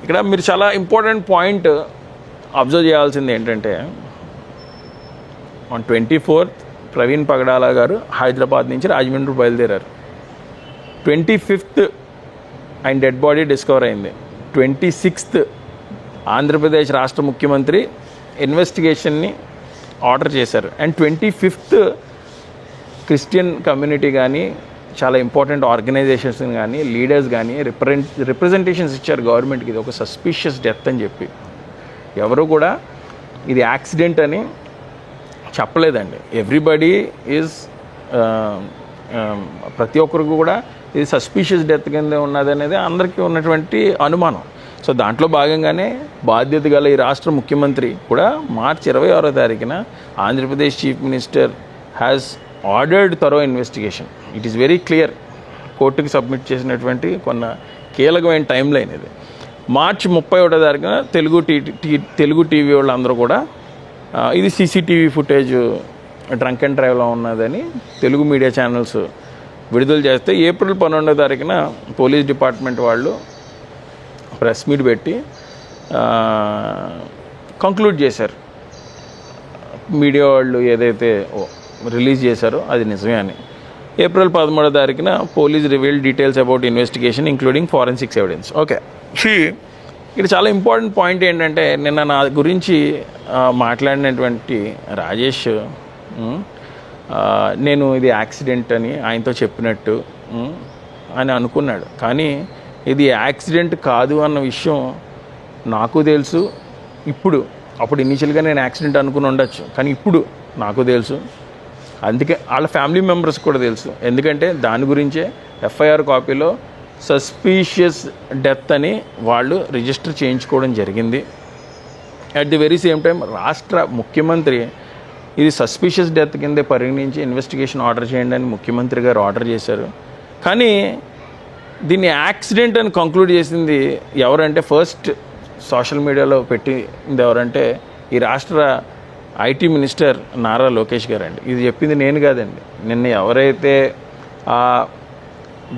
ఇక్కడ మీరు చాలా ఇంపార్టెంట్ పాయింట్ అబ్జర్వ్ చేయాల్సింది ఏంటంటే ఆన్ 24th ప్రవీణ్ పగడాల గారు హైదరాబాద్ నుంచి రాజమండ్రి బయలుదేరారు. 25th ఆయన డెడ్ బాడీ డిస్కవర్ అయింది. 26th ఆంధ్రప్రదేశ్ రాష్ట్ర ముఖ్యమంత్రి ఇన్వెస్టిగేషన్ని ఆర్డర్ చేశారు. అండ్ 25th క్రిస్టియన్ కమ్యూనిటీ కానీ చాలా ఇంపార్టెంట్ ఆర్గనైజేషన్స్ కానీ లీడర్స్ కానీ రిప్రజెంటేషన్స్ ఇచ్చారు గవర్నమెంట్కి. ఇది ఒక సస్పిషియస్ డెత్ అని చెప్పి ఎవరు కూడా ఇది యాక్సిడెంట్ అని చెప్పలేదండి. ఎవ్రీబడీ ఈజ్ ప్రతి ఒక్కరికి కూడా ఇది సస్పిషియస్ డెత్ కింద ఉన్నది అనేది అందరికీ ఉన్నటువంటి అనుమానం. సో దాంట్లో భాగంగానే బాధ్యత గల ఈ రాష్ట్ర ముఖ్యమంత్రి కూడా మార్చి 26వ తారీఖున Andhra Pradesh chief minister has ordered thorough investigation. It is very clear. కోర్టుకి సబ్మిట్ చేసినటువంటి కొన్న కీలకమైన టైం లైన్ ఇది. మార్చి 31వ తారీఖున తెలుగు టీవీ వాళ్ళందరూ కూడా ఇది సీసీటీవీ ఫుటేజ్ డ్రంక్ అండ్ డ్రైవ్లో ఉన్నదని తెలుగు మీడియా ఛానల్స్ విడుదల చేస్తే ఏప్రిల్ 12వ తారీఖున పోలీస్ డిపార్ట్మెంట్ వాళ్ళు ప్రెస్ మీట్ పెట్టి కంక్లూడ్ చేశారు. మీడియా వాళ్ళు ఏదైతే రిలీజ్ చేశారో అది నిజమే అని. ఏప్రిల్ 13వ తారీఖున police revealed details about investigation including forensics evidence. Okay, ఇక్కడ చాలా ఇంపార్టెంట్ పాయింట్ ఏంటంటే నిన్న నా గురించి మాట్లాడినటువంటి రాజేష్ నేను ఇది యాక్సిడెంట్ అని ఆయనతో చెప్పినట్టు అని అనుకున్నాడు. కానీ ఇది యాక్సిడెంట్ కాదు అన్న విషయం నాకు తెలుసు. అప్పుడు ఇనీషియల్గా నేను యాక్సిడెంట్ అనుకుని ఉండొచ్చు, కానీ ఇప్పుడు నాకు తెలుసు. అందుకే వాళ్ళ ఫ్యామిలీ మెంబర్స్ కూడా తెలుసు. ఎందుకంటే దాని గురించే ఎఫ్ఐఆర్ కాపీలో సస్పీషియస్ డెత్ అని వాళ్ళు రిజిస్టర్ చేయించుకోవడం జరిగింది. At the very same time రాష్ట్ర ముఖ్యమంత్రి ఇది సస్పీషియస్ డెత్ కిందే పరిగణించి ఇన్వెస్టిగేషన్ ఆర్డర్ చేయండి అని ముఖ్యమంత్రి గారు ఆర్డర్ చేశారు. కానీ దీన్ని యాక్సిడెంట్ అని కంక్లూడ్ చేసింది ఎవరంటే ఫస్ట్ సోషల్ మీడియాలో పెట్టింది ఎవరంటే ఈ రాష్ట్ర ఐటీ మినిస్టర్ నారా లోకేష్ గారు అండి. ఇది చెప్పింది నేను కాదండి. నిన్న ఎవరైతే ఆ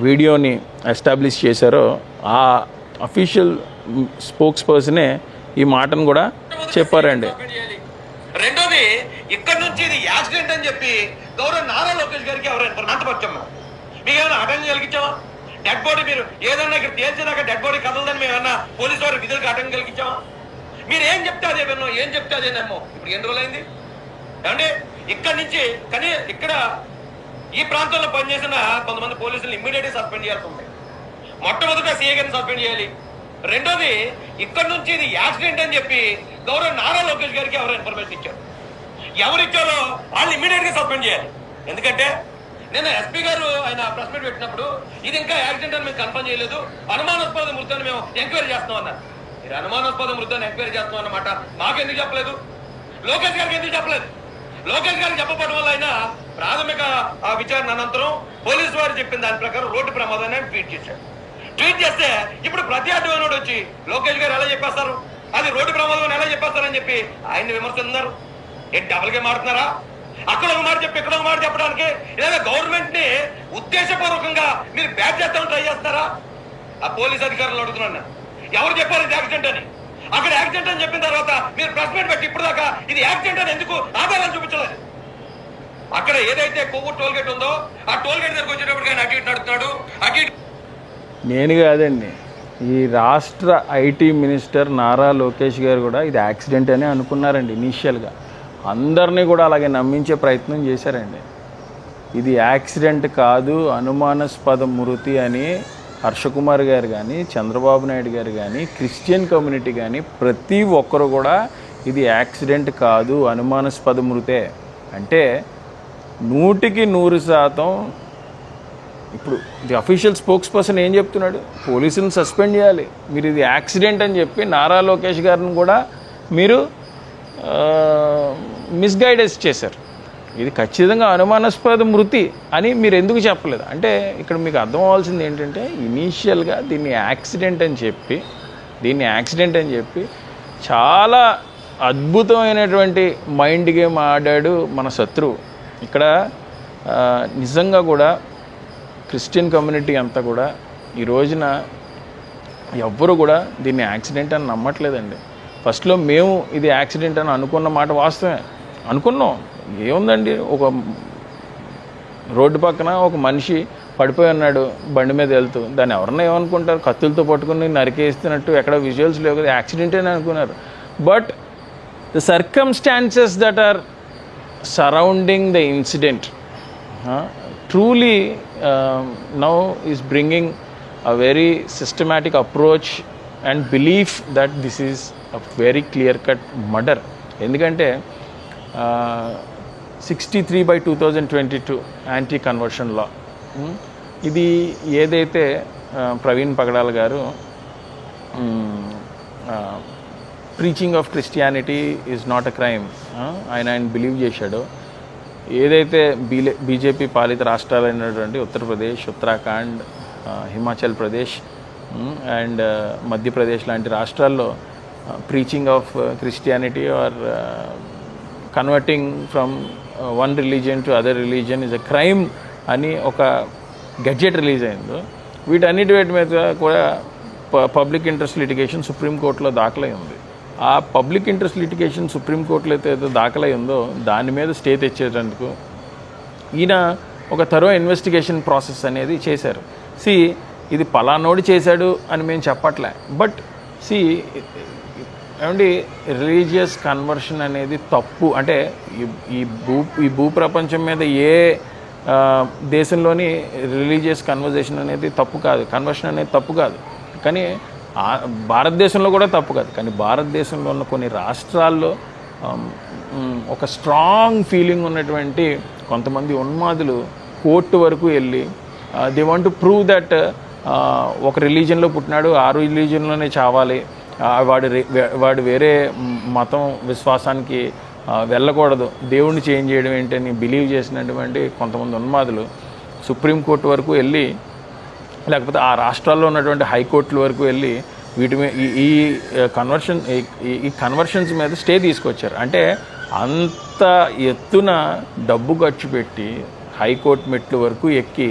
వీడియోని ఎస్టాబ్లిష్ చేశారో ఆ అఫీషియల్ స్పోక్స్ పర్సనే ఈ మాటను కూడా చెప్పారండి. రెండోది, ఇక్కడ నుంచి ఇది యాక్సిడెంట్ అని చెప్పి గౌరవ నారా లోకేష్ గారికి ఎవరైనా అంతపరిచాము. మీకు ఏమైనా ఆటంకం కలిగించామా? డెడ్ బాడీ మీరు ఏదన్నా ఇక్కడ తేల్చినాక డెడ్ బాడీ కదలదని మేము ఏమన్నా పోలీసు వారి విధులకు ఆటంకం కలిగించామా? మీరు ఏం చెప్తే అదే విన్నాం, ఏం చెప్తే అదేనేమో. ఇప్పుడు ఎన్ని రోజులైంది ఏమండి? ఇక్కడ నుంచి కానీ ఇక్కడ ఈ ప్రాంతంలో పనిచేసిన కొంతమంది పోలీసులు ఇమ్మీడియట్గా సస్పెండ్ చేయాల్సి ఉంటాయి. మొట్టమొదట సీఏ గారిని సస్పెండ్ చేయాలి. రెండోది, ఇక్కడ నుంచి ఇది యాక్సిడెంట్ అని చెప్పి గౌరవ నారా లోకేష్ గారికి ఎవరు ఇన్ఫర్మేషన్ ఇచ్చారు, ఎవరు ఇచ్చారో వాళ్ళు ఇమ్మీడియట్గా సస్పెండ్ చేయాలి. ఎందుకంటే నేను ఎస్పీ గారు ఆయన ప్రెస్ మీట్ పెట్టినప్పుడు ఇది ఇంకా యాక్సిడెంట్ అని మేము కన్ఫర్మ్ చేయలేదు, అనుమానాస్పద మృతాన్ని మేము ఎంక్వైరీ చేస్తాం అన్నారు. మీరు అనుమానాస్పద మృతాన్ని ఎంక్వైరీ చేస్తాం అన్నమాట మాకెందుకు చెప్పలేదు? లోకేష్ గారికి ఎందుకు చెప్పలేదు? లోకేష్ గారికి చెప్పబడడం వల్ల ఆయన ప్రాథమిక విచారణ అనంతరం పోలీసు వారు చెప్పిన దాని ప్రకారం రోడ్డు ప్రమాదాన్ని ట్వీట్ చేశాడు. ట్వీట్ చేస్తే ఇప్పుడు ప్రతి అడ్డమైనోడు వచ్చి లోకేష్ గారు ఎలా చెప్పేస్తారు, అది రోడ్డు ప్రమాదం ఎలా చెప్పేస్తారని చెప్పి ఆయన్ని విమర్శిస్తున్నారు. ఏంటి డబుల్ గేమ్ ఆడుతున్నారా? అక్కడ ఒక మాట చెప్పి ఇక్కడ ఒక మాట చెప్పడానికి లేదా గవర్నమెంట్ ని ఉద్దేశపూర్వకంగా మీరు బ్యాక్ చేస్తామని ట్రై చేస్తారా? ఆ పోలీస్ అధికారులు అడుగుతున్నాను, ఎవరు చెప్పారు ఇది యాక్సిడెంట్ అని? అక్కడ యాక్సిడెంట్ అని చెప్పిన తర్వాత మీరు ప్రెస్ మీట్ పెట్టి ఇప్పుడు దాకా ఇది యాక్సిడెంట్ అని ఎందుకు ఆధారాలు చూపించలేదు? అక్కడ ఏదైతే కొవ్వూరు టోల్ గేట్ ఉందో ఆ టోల్ గేట్ దగ్గరకు వచ్చేటప్పుడు ఆయన అటు ఇటు నడుస్తున్నాడు. అటు నేను కాదండి, ఈ రాష్ట్ర ఐటీ మినిస్టర్ నారా లోకేష్ గారు కూడా ఇది యాక్సిడెంట్ అని అనుకున్నారండి. ఇనీషియల్గా అందరినీ కూడా అలాగే నమ్మించే ప్రయత్నం చేశారండి. ఇది యాక్సిడెంట్ కాదు, అనుమానాస్పద మృతి అని హర్షకుమార్ గారు కానీ చంద్రబాబు నాయుడు గారు కానీ క్రిస్టియన్ కమ్యూనిటీ కానీ ప్రతి ఒక్కరు కూడా ఇది యాక్సిడెంట్ కాదు, అనుమానాస్పద మృతే అంటే 100% ఇప్పుడు ది అఫీషియల్ స్పోక్స్ పర్సన్ ఏం చెప్తున్నాడు? పోలీసులను సస్పెండ్ చేయాలి, మీరు ఇది యాక్సిడెంట్ అని చెప్పి నారా లోకేష్ గారిని కూడా మీరు మిస్గైడెన్స్ చేశారు. ఇది ఖచ్చితంగా అనుమానాస్పద మృతి అని మీరు ఎందుకు చెప్పలేదు అంటే ఇక్కడ మీకు అర్థం అవ్వాల్సింది ఏంటంటే ఇనీషియల్గా దీన్ని యాక్సిడెంట్ అని చెప్పి చాలా అద్భుతమైనటువంటి మైండ్ గేమ్ ఆడాడు మన శత్రువు. ఇక్కడ నిజంగా కూడా క్రిస్టియన్ కమ్యూనిటీ అంతా కూడా ఈ రోజున ఎవ్వరు కూడా దీన్ని యాక్సిడెంట్ అని నమ్మట్లేదండి. ఫస్ట్లో మేము ఇది యాక్సిడెంట్ అని అనుకున్న మాట వాస్తవమే అనుకున్నాం. ఏముందండి, ఒక రోడ్డు పక్కన ఒక మనిషి పడిపోయి ఉన్నాడు బండి మీద వెళ్తూ, దాన్ని ఎవరన్నా ఏమనుకుంటారు, కత్తులతో పట్టుకుని నరికేస్తున్నట్టు ఎక్కడ విజువల్స్ లేవు కదా, యాక్సిడెంట్ అని అనుకున్నారు. But the circumstances that are surrounding the incident truly now is bringing a very systematic approach and belief that this is a very clear cut murder. ఎందుకంటే 63/2022 యాంటీ కన్వర్షన్ లా, ఇది ఏదైతే ప్రవీణ్ పగడాల గారు preaching of Christianity is not a crime ఆయన believe చేశాడో, ఏదైతే BJP పాలిత రాష్ట్రాలైనటువంటి Uttar Pradesh, Uttarakhand, Himachal Pradesh and Madhya Pradesh లాంటి రాష్ట్రాల్లో preaching of Christianity are converting from one religion to other religion is a crime అని ఒక గెడ్జెట్ రిలీజ్ అయిందో, వీటన్నిటి మీద కూడా పబ్లిక్ ఇంట్రెస్ట్ లిటిగేషన్ సుప్రీంకోర్టులో దాఖలై ఉంది. ఆ పబ్లిక్ ఇంట్రెస్ట్ లిటిగేషన్ సుప్రీంకోర్టులో అయితే దాఖలై ఉందో దాని మీద స్టే తెచ్చేటందుకు ఈయన ఒక థరో ఇన్వెస్టిగేషన్ ప్రాసెస్ అనేది చేశారు. ఇది పలానోడు చేశాడు అని మేము చెప్పట్లే, బట్ ఏమండి రిలీజియస్ కన్వర్షన్ అనేది తప్పు అంటే ఈ భూప్రపంచం మీద ఏ దేశంలోని రిలీజియస్ కన్వర్జేషన్ అనేది తప్పు కాదు, కన్వర్షన్ అనేది తప్పు కాదు. కానీ భారతదేశంలో కూడా తప్పు కాదు. కానీ భారతదేశంలో ఉన్న కొన్ని రాష్ట్రాల్లో ఒక స్ట్రాంగ్ ఫీలింగ్ ఉన్నటువంటి కొంతమంది ఉన్మాదులు కోర్టు వరకు వెళ్ళి they want to prove that ఒక రిలీజియన్లో పుట్టినాడు, ఆ రిలీజియన్లోనే చావాలి, వాడు వేరే మతం విశ్వాసానికి వెళ్ళకూడదు, దేవుణ్ణి చేంజ్ చేయడం ఏంటని బిలీవ్ చేసినటువంటి కొంతమంది ఉన్మాదులు సుప్రీంకోర్టు వరకు వెళ్ళి, లేకపోతే ఆ రాష్ట్రాల్లో ఉన్నటువంటి హైకోర్టుల వరకు వెళ్ళి వీటి మీద ఈ కన్వర్షన్స్ మీద స్టే తీసుకొచ్చారు. అంటే అంత ఎత్తున డబ్బు ఖర్చు పెట్టి హైకోర్టు మెట్లు వరకు ఎక్కి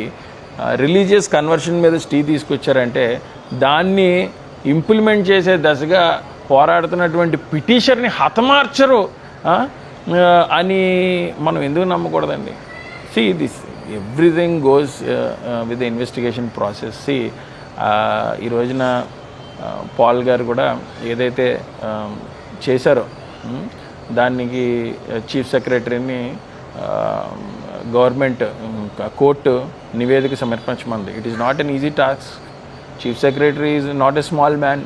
రిలీజియస్ కన్వర్షన్ మీద స్టే తీసుకొచ్చారంటే దాన్ని ఇంప్లిమెంట్ చేసే దశగా పోరాడుతున్నటువంటి పిటిషర్ని హతమార్చరు అని మనం ఎందుకు నమ్మకూడదండి? This everything goes with the investigation process. ఈ రోజున పాల్ గారు కూడా ఏదైతే చేశారో దానికి చీఫ్ సెక్రటరీని గవర్నమెంట్ కోర్టు నివేదిక సమర్పించమంది. It is not an easy task. Chief secretary is not a small man.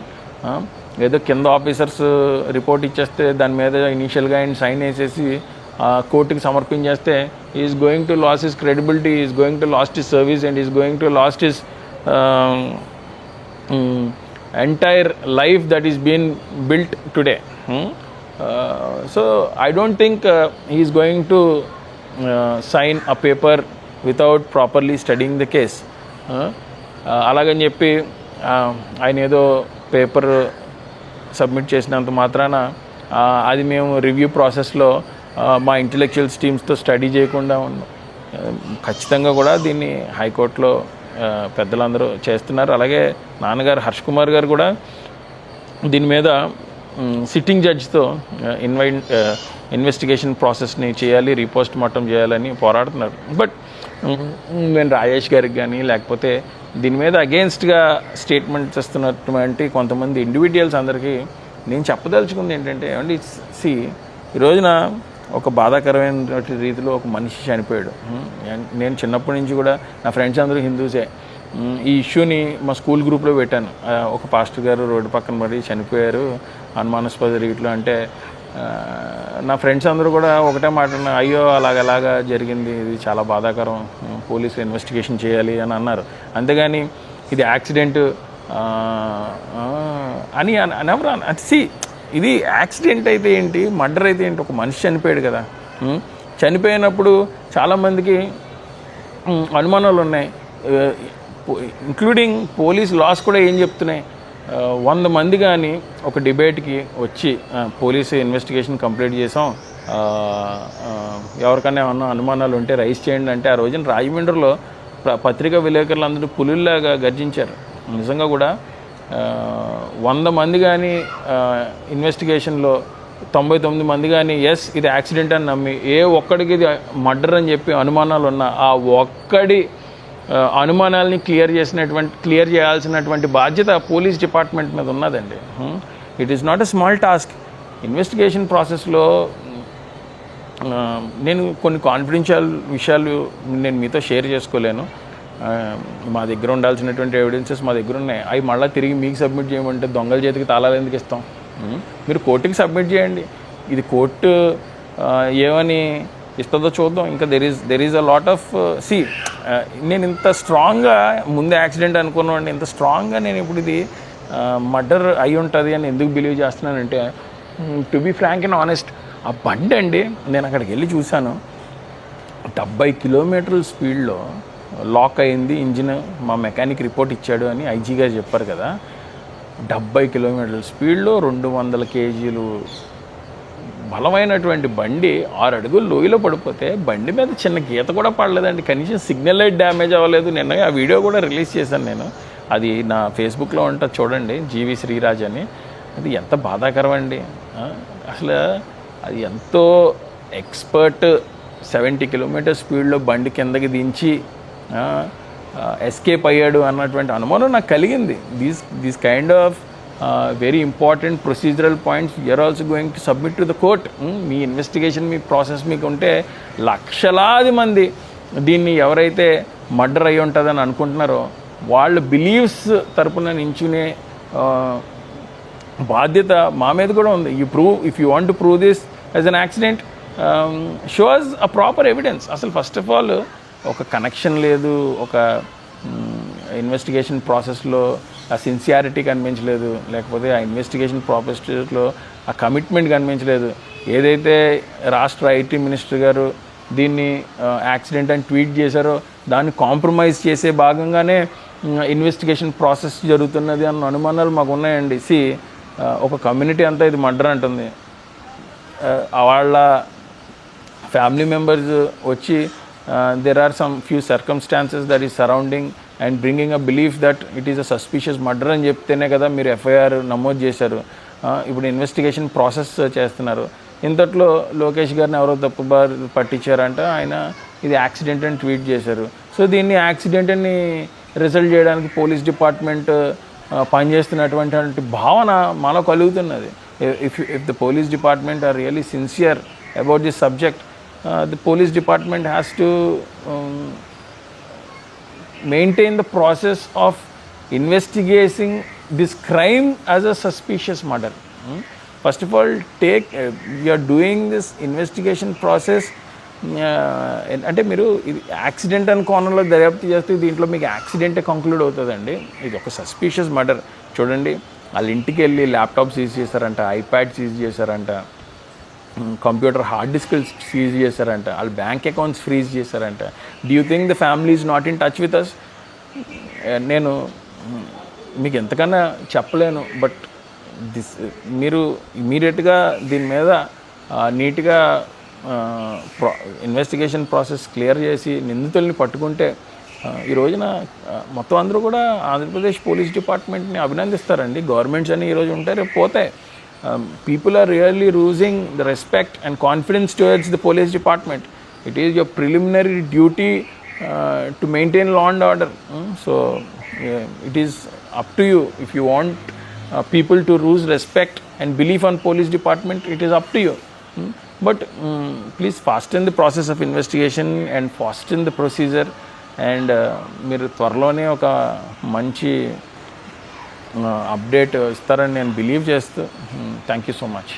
ఏదో కింద ఆఫీసర్స్ రిపోర్ట్ ఇచ్చేస్తే దాని మీద ఇనీషియల్గా ఆయన సైన్ వేసేసి కోర్టుకి సమర్పించేస్తే is going to lose his credibility, is going to lost his service and is going to lost his entire life that is being built today. So I don't think he is going to sign a paper without properly studying the case. అలాగని చెప్పి ఆయన ఏదో paper submit చేసినంత మాత్రాన అది మేము review ప్రాసెస్లో మా ఇంటెలెక్చువల్స్ టీమ్స్తో స్టడీ చేయకుండా ఉన్నాం. ఖచ్చితంగా కూడా దీన్ని హైకోర్టులో పెద్దలందరూ చేస్తున్నారు. అలాగే నాన్నగారు హర్ష్ కుమార్ గారు కూడా దీని మీద సిట్టింగ్ జడ్జితో ఇన్వెస్టిగేషన్ ప్రాసెస్ని చేయాలి, రీపోస్ట్ మార్టం చేయాలని పోరాడుతున్నారు. బట్ నేను రాజేష్ గారికి కానీ లేకపోతే దీని మీద అగెయిన్స్ట్గా స్టేట్మెంట్స్ ఇస్తున్నటువంటి కొంతమంది ఇండివిజువల్స్ అందరికీ నేను చెప్పదలుచుకుంది ఏంటంటే, ఏమండి ఈ రోజున ఒక బాధాకరమైన రీతిలో ఒక మనిషి చనిపోయాడు. నేను చిన్నప్పటి నుంచి కూడా నా ఫ్రెండ్స్ అందరూ హిందూసే. ఈ ఇష్యూని మా స్కూల్ గ్రూప్లో పెట్టాను. ఒక పాస్టర్ గారు రోడ్డు పక్కన పడి చనిపోయారు అనుమానాస్పద రీతిలో అంటే నా ఫ్రెండ్స్ అందరూ కూడా ఒకటే మాట, అయ్యో అలాగలాగా జరిగింది, ఇది చాలా బాధాకరం, పోలీసులు ఇన్వెస్టిగేషన్ చేయాలి అని అన్నారు. అంతేగాని ఇది యాక్సిడెంట్ అని ఎవరు ఇది యాక్సిడెంట్ అయితే ఏంటి, మర్డర్ అయితే ఏంటి, ఒక మనిషి చనిపోయాడు కదా. చనిపోయినప్పుడు చాలామందికి అనుమానాలు ఉన్నాయి, ఇంక్లూడింగ్ పోలీస్ లాస్ కూడా ఏం చెప్తున్నాయి, 100 మంది కానీ ఒక డిబేట్కి వచ్చి పోలీసు ఇన్వెస్టిగేషన్ కంప్లీట్ చేసాం, ఎవరికైనా ఏమన్నా అనుమానాలు ఉంటే రైజ్ చేయండి అంటే ఆ రోజున రాజమండ్రిలో పత్రికా విలేకరులు అందరూ పులుల్లాగా గర్జించారు. నిజంగా కూడా 100 మంది కానీ ఇన్వెస్టిగేషన్లో 99 మంది కానీ ఇది యాక్సిడెంట్ అని నమ్మి ఏ ఒక్కడికి ఇది మర్డర్ అని చెప్పి అనుమానాలు ఉన్న ఆ ఒక్కడి అనుమానాలని క్లియర్ చేయాల్సినటువంటి బాధ్యత పోలీస్ డిపార్ట్మెంట్ మీద ఉన్నదండి. It is not a small task. Investigation ప్రాసెస్లో నేను కొన్ని కాన్ఫిడెన్షియల్ విషయాలు నేను మీతో షేర్ చేసుకోలేను. మా దగ్గర ఉండాల్సినటువంటి ఎవిడెన్సెస్ మా దగ్గర ఉన్నాయి. అవి మళ్ళీ తిరిగి మీకు సబ్మిట్ చేయమంటే దొంగల చేతికి తాళాలు ఎందుకు ఇస్తాం? మీరు కోర్టుకి సబ్మిట్ చేయండి. ఇది కోర్టు ఏమని ఇస్తుందో చూద్దాం. ఇంకా there is a lot of నేను ఇంత స్ట్రాంగ్గా ముందే యాక్సిడెంట్ అనుకున్నాను, ఇంత స్ట్రాంగ్గా నేను ఇప్పుడు ఇది మర్డర్ అయి ఉంటుంది అని ఎందుకు బిలీవ్ చేస్తున్నానంటే, to be frank and honest, ఆ బండి అండి నేను అక్కడికి వెళ్ళి చూశాను. 70 కిలోమీటర్ల స్పీడ్లో లాక్ అయింది ఇంజిన్, మా మెకానిక్ రిపోర్ట్ ఇచ్చాడు అని ఐజీ గారు చెప్పారు కదా. 70 కిలోమీటర్ల స్పీడ్లో 200 కేజీలు బలమైనటువంటి బండి 6 అడుగులు లోయలో పడిపోతే బండి మీద చిన్న గీత కూడా పడలేదండి, కనీసం సిగ్నల్ లైట్ డ్యామేజ్ అవ్వలేదు. నిన్న ఆ వీడియో కూడా రిలీజ్ చేశాను నేను, అది నా ఫేస్బుక్లో ఉంటుంది చూడండి, జీవి శ్రీరాజ్ అని. అది ఎంత బాధాకరం అండి. అసలు అది ఎంతో ఎక్స్పర్ట్ 70 కిలోమీటర్ స్పీడ్లో బండి కిందకి దించి ఎస్కేప్ అయ్యాడు అన్నటువంటి అనుమానం నాకు కలిగింది. These kind of very important procedural points you are also going to submit to the court. మీ ఇన్వెస్టిగేషన్, మీ ప్రాసెస్ మీకు ఉంటే లక్షలాది మంది దీన్ని ఎవరైతే మర్డర్ అయ్యి ఉంటుందని అనుకుంటున్నారో వాళ్ళ బిలీవ్స్ తరపున నించునే బాధ్యత మా మీద కూడా ఉంది. If you want to prove this as an accident, shows a proper evidence. అసలు ఫస్ట్ ఆఫ్ ఆల్ ఒక కనెక్షన్ లేదు, ఒక ఇన్వెస్టిగేషన్ ప్రాసెస్లో ఆ సిన్సియారిటీ కనిపించలేదు, లేకపోతే ఆ ఇన్వెస్టిగేషన్ ప్రాసెస్లో ఆ కమిట్మెంట్ కనిపించలేదు. ఏదైతే రాష్ట్ర ఐటీ మినిస్టర్ గారు దీన్ని యాక్సిడెంట్ అని ట్వీట్ చేశారో దాన్ని కాంప్రమైజ్ చేసే భాగంగానే ఇన్వెస్టిగేషన్ ప్రాసెస్ జరుగుతున్నది అన్న అనుమానాలు మాకు ఉన్నాయండి. ఒక కమ్యూనిటీ అంతా ఇది మర్డర్ అంటుంది, వాళ్ళ ఫ్యామిలీ మెంబర్స్ వచ్చి there are some few circumstances that is surrounding and bringing a belief that it is a suspicious murder అని చెప్తేనే కదా మీరు ఎఫ్ఐఆర్ నమోదు చేశారు. ఇప్పుడు ఇన్వెస్టిగేషన్ ప్రాసెస్ చేస్తున్నారు. ఇంతట్లో లోకేష్ గారిని ఎవరో తప్పుబారు పట్టించారంట, ఆయన ఇది యాక్సిడెంట్ అని ట్వీట్ చేశారు. సో దీన్ని యాక్సిడెంట్ అని రిజల్ట్ చేయడానికి పోలీస్ డిపార్ట్మెంట్ పనిచేస్తున్నటువంటి భావన మాలో కలుగుతున్నది. If the police department are really sincere about this subject, the police department has to maintain the process of investigating this crime as a suspicious murder. First of all, you are doing this investigation process, అంటే మీరు ఇది accident అని కోణంలో దర్యాప్తు చేస్తే దీంట్లో మీకు యాక్సిడెంటే conclude అవుతుందండి. ఇది ఒక సస్పీషియస్ మర్డర్. చూడండి, వాళ్ళ ఇంటికి వెళ్ళి ల్యాప్టాప్ సీజ్ చేశారంట, ఐప్యాడ్ సీజ్ చేశారంట, కంప్యూటర్ హార్డ్ డిస్క్లు సీజ్ చేశారంట, వాళ్ళ బ్యాంక్ అకౌంట్స్ ఫ్రీజ్ చేశారంట. Do you think the family is not in touch with us? నేను మీకు ఎంతకన్నా చెప్పలేను, బట్ మీరు ఇమీడియట్గా దీని మీద నీట్గా ఇన్వెస్టిగేషన్ ప్రాసెస్ క్లియర్ చేసి నిందితుల్ని పట్టుకుంటే ఈ రోజున మొత్తం అందరూ కూడా ఆంధ్రప్రదేశ్ పోలీస్ డిపార్ట్మెంట్ని అభినందిస్తారండి. గవర్నమెంట్స్ అని ఈరోజు ఉంటే రేపు పోతాయి. People are really losing the respect and confidence towards the police department. It is your preliminary duty to maintain law and order. So it is up to you. If you want people to lose respect and belief on police department, it is up to you. But please fasten the process of investigation and fasten the procedure. And మీరు త్వరలోనే ఒక మంచి update ఇస్తారని నేను believe చేస్తూ, thank you so much.